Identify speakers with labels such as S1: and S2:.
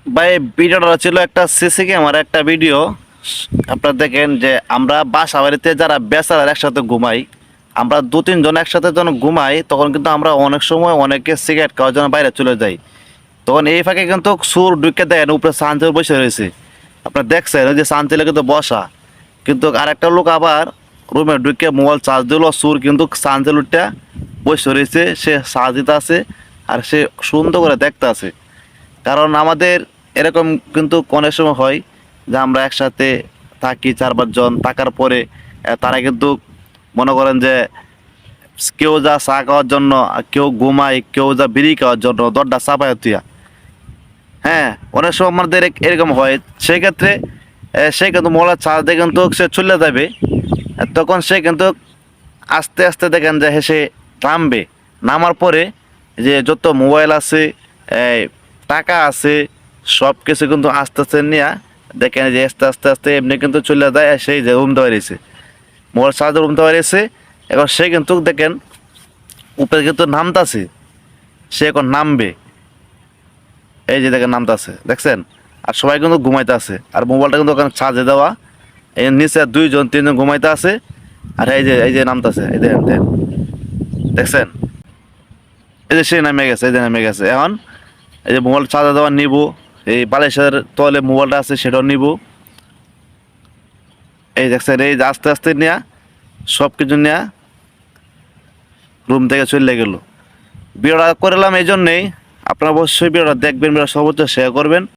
S1: ভাই ভিডিওটা ছিল একটা সিসি ক্যামেরা একটা ভিডিও। আপনারা দেখেন যে আমরা বাসা বাড়িতে যারা বেচারা একসাথে ঘুমাই, আমরা দু তিনজন একসাথে যখন ঘুমাই তখন কিন্তু আমরা অনেক সময় অনেকে সিগারেট খাওয়ার জন্য বাইরে চলে যাই। তখন এই ফাঁকে কিন্তু সুর ঢুকে দেন উপরে সানচেল বসে রয়েছে। আপনারা দেখছেন ওই যে সানচেলে কিন্তু বসা, কিন্তু আরেকটা লোক আবার রুমে ঢুকে মোবাইল চার্জ দিল, সুর কিন্তু সানচেল উঠটা বসে রয়েছে, সে চার্জ দিতে আছে আর সে সুন্দর করে দেখতে আছে। কারণ আমাদের এরকম কিন্তু অনেক সময় হয় যে আমরা একসাথে থাকি 4-5 জন, থাকার পরে তারা কিন্তু মনে করেন যে কেউ যা চা খাওয়ার জন্য, আর কেউ ঘুমায়, কেউ যা বিড়ি খাওয়ার জন্য দরজা চাপায় তুইয়া। হ্যাঁ, অনেক সময় আমাদের এরকম হয়। সেক্ষেত্রে সে কিন্তু মোবাইলের চার্জ দিয়ে কিন্তু সে চলে যাবে। তখন সে কিন্তু আস্তে আস্তে দেখেন যে সে নামবে। নামার পরে যে যত মোবাইল আছে, এই টাকা আছে, সব কিছু কিন্তু আস্তে আস্তে নিয়ে দেখেন যে আস্তে আস্তে আস্তে এমনি কিন্তু চলে যায়। আর সেই যে রুম দেওয়া রয়েছে, মোবাইল চার্জের রুম দেওয়া রয়েছে। এখন সে কিন্তু দেখেন উপরে কিন্তু নামতাছে, সে এখন নামবে। এই যে দেখেন নামতাছে, দেখছেন? আর সবাই কিন্তু ঘুমাইতে আছে, আর মোবাইলটা কিন্তু ওখানে চার্জে দেওয়া। এই নিচে 2-3 জন ঘুমাইতে আছে, আর এই যে নামতাছে, এই দেখেন দেখেন, দেখছেন? এই যে সে নামে গেছে, এই যে নামে গেছে। এখন এই যে মোবাইল চার্জে দেওয়া নিব, এই বালিশের তলে মোবাইলটা আছে সেটাও নিব। এই দেখছেন, এই যে আস্তে আস্তে নিয়ে সব কিছু নিয়ে রুম থেকে চলে গেল। ভিডিওটা করলাম এই জন্যেই, আপনারা অবশ্যই ভিডিওটা দেখবেন, ভিডিওটা সর্বোচ্চ শেয়ার করবেন।